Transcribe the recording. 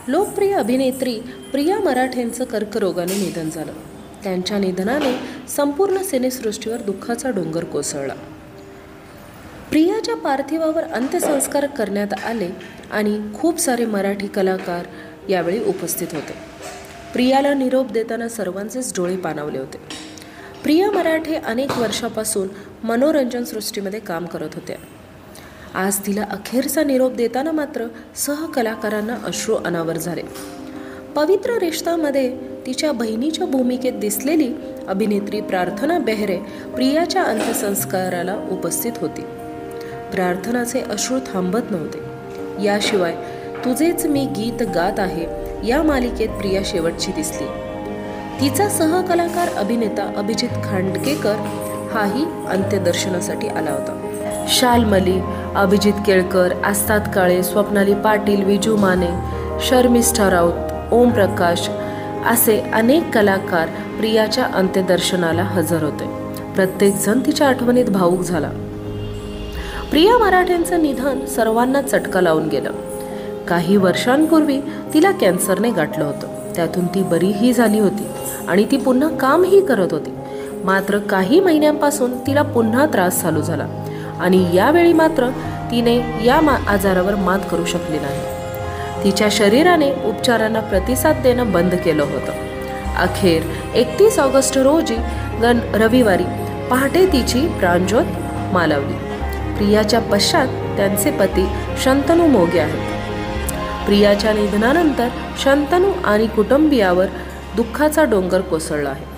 लोकप्रिय अभिनेत्री प्रिया मराठेंचं कर्करोगाने निधन झालं। त्यांच्या निधनाने संपूर्ण सिनेसृष्टीवर दुःखाचा डोंगर कोसळला। प्रियाच्या पार्थिवावर अंत्यसंस्कार करण्यात आले आणि खूप सारे मराठी कलाकार यावेळी उपस्थित होते। प्रियाला निरोप देताना सर्वांचेच डोळे पाणावले होते। प्रिया मराठे अनेक वर्षापासून मनोरंजन सृष्टीमध्ये काम करत होत्या। आज तिला अखेरचा निरोप देताना मात्र सहकलाकारांना अश्रू अनावर झाले। पवित्र रिश्तामध्ये तिच्या बहिणीच्या भूमिकेत दिसलेली अभिनेत्री प्रार्थना बेहरे प्रियाच्या अंत्यसंस्काराला उपस्थित होती। प्रार्थनाचे अश्रू थांबत नव्हते। याशिवाय तुझेच मी गीत गात आहे या मालिकेत प्रिया शेवटची दिसली। तिचा सहकलाकार अभिनेता अभिजित खांडकेकर हाही अंत्यदर्शनासाठी आला होता। शाल्मली, अभिजित केळकर, आस्ताद काळे, स्वप्नाली पाटील, विजू माने, शर्मिष्ठा राऊत, ओम प्रकाश असे अनेक कलाकार प्रियाच्या अंत्यदर्शनाला हजर होते। प्रत्येक जण तिच्या आठवणीत भावूक झाला। प्रिया मराठेंचं निधन सर्वांना चटका लावून गेलं। काही वर्षांपूर्वी तिला कॅन्सरने गाठलं होतं। त्यातून ती बरीही झाली होती आणि ती पुन्हा कामही करत होती। मात्र काही महिन्यांपासून तिला पुन्हा त्रास चालू झाला आणि यावेळी मात्र तिने या आजारावर मात करू शकली नाही। तिच्या शरीराने उपचारांना प्रतिसाद देणं बंद केलं होतं। अखेर 31 ऑगस्ट रोजी रविवारी पहाटे तिची प्राणज्योत मालवली। प्रियाच्या पश्चात त्यांचे पती शंतनू मोगे आहेत। प्रियाच्या निधनानंतर शंतनू आणि कुटुंबियावर दुःखाचा डोंगर कोसळला आहे।